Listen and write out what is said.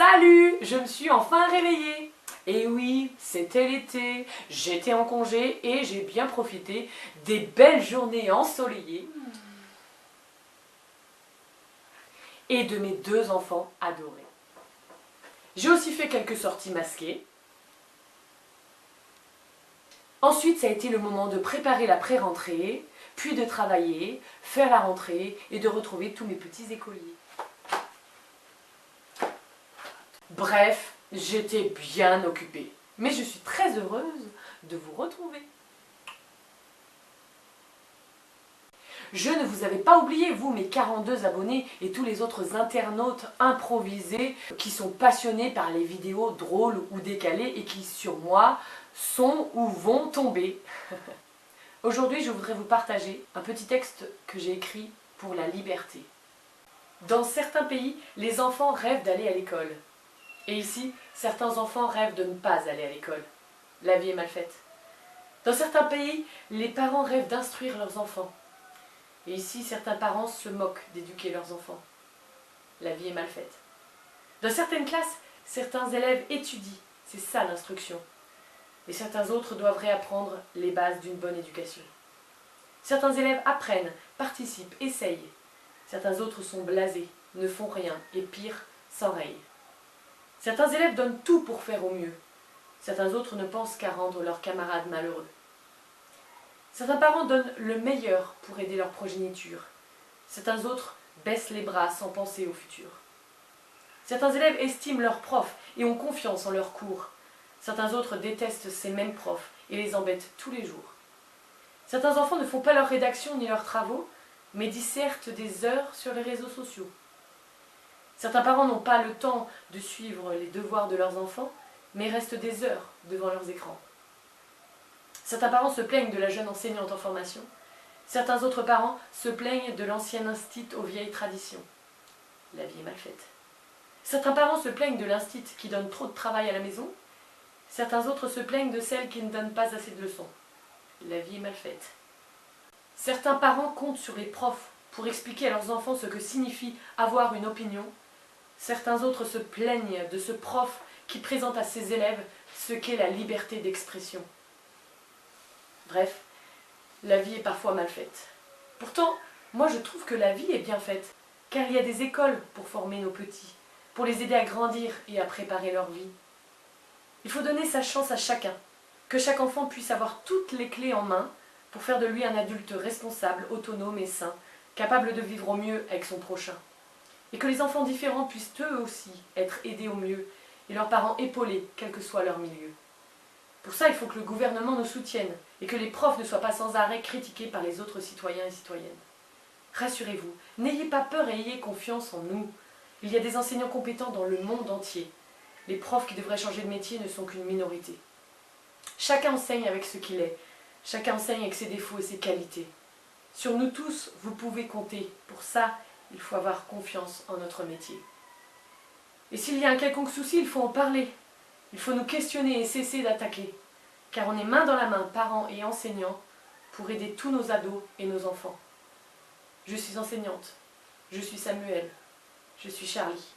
Salut, je me suis enfin réveillée. Et oui, c'était l'été, j'étais en congé et j'ai bien profité des belles journées ensoleillées et de mes 2 enfants adorés. J'ai aussi fait quelques sorties masquées. Ensuite, ça a été le moment de préparer la pré-rentrée, puis de travailler, faire la rentrée et de retrouver tous mes petits écoliers. Bref, j'étais bien occupée, mais je suis très heureuse de vous retrouver. Je ne vous avais pas oublié, vous, mes 42 abonnés et tous les autres internautes improvisés qui sont passionnés par les vidéos drôles ou décalées et qui, sur moi, sont ou vont tomber. Aujourd'hui, je voudrais vous partager un petit texte que j'ai écrit pour la liberté. Dans certains pays, les enfants rêvent d'aller à l'école. Et ici, certains enfants rêvent de ne pas aller à l'école. La vie est mal faite. Dans certains pays, les parents rêvent d'instruire leurs enfants. Et ici, certains parents se moquent d'éduquer leurs enfants. La vie est mal faite. Dans certaines classes, certains élèves étudient. C'est ça l'instruction. Et certains autres doivent réapprendre les bases d'une bonne éducation. Certains élèves apprennent, participent, essayent. Certains autres sont blasés, ne font rien et pire, s'enrayent. Certains élèves donnent tout pour faire au mieux. Certains autres ne pensent qu'à rendre leurs camarades malheureux. Certains parents donnent le meilleur pour aider leur progéniture. Certains autres baissent les bras sans penser au futur. Certains élèves estiment leurs profs et ont confiance en leurs cours. Certains autres détestent ces mêmes profs et les embêtent tous les jours. Certains enfants ne font pas leur rédaction ni leurs travaux, mais dissertent des heures sur les réseaux sociaux. Certains parents n'ont pas le temps de suivre les devoirs de leurs enfants, mais restent des heures devant leurs écrans. Certains parents se plaignent de la jeune enseignante en formation. Certains autres parents se plaignent de l'ancien instit aux vieilles traditions. La vie est mal faite. Certains parents se plaignent de l'instit qui donne trop de travail à la maison. Certains autres se plaignent de celle qui ne donne pas assez de leçons. La vie est mal faite. Certains parents comptent sur les profs pour expliquer à leurs enfants ce que signifie avoir une opinion. Certains autres se plaignent de ce prof qui présente à ses élèves ce qu'est la liberté d'expression. Bref, la vie est parfois mal faite. Pourtant, moi je trouve que la vie est bien faite, car il y a des écoles pour former nos petits, pour les aider à grandir et à préparer leur vie. Il faut donner sa chance à chacun, que chaque enfant puisse avoir toutes les clés en main pour faire de lui un adulte responsable, autonome et sain, capable de vivre au mieux avec son prochain. Et que les enfants différents puissent eux aussi être aidés au mieux et leurs parents épaulés, quel que soit leur milieu. Pour ça, il faut que le gouvernement nous soutienne et que les profs ne soient pas sans arrêt critiqués par les autres citoyens et citoyennes. Rassurez-vous, n'ayez pas peur et ayez confiance en nous. Il y a des enseignants compétents dans le monde entier. Les profs qui devraient changer de métier ne sont qu'une minorité. Chacun enseigne avec ce qu'il est. Chacun enseigne avec ses défauts et ses qualités. Sur nous tous, vous pouvez compter. Pour ça, il faut avoir confiance en notre métier. Et s'il y a un quelconque souci, il faut en parler. Il faut nous questionner et cesser d'attaquer. Car on est main dans la main, parents et enseignants, pour aider tous nos ados et nos enfants. Je suis enseignante. Je suis Samuel. Je suis Charlie.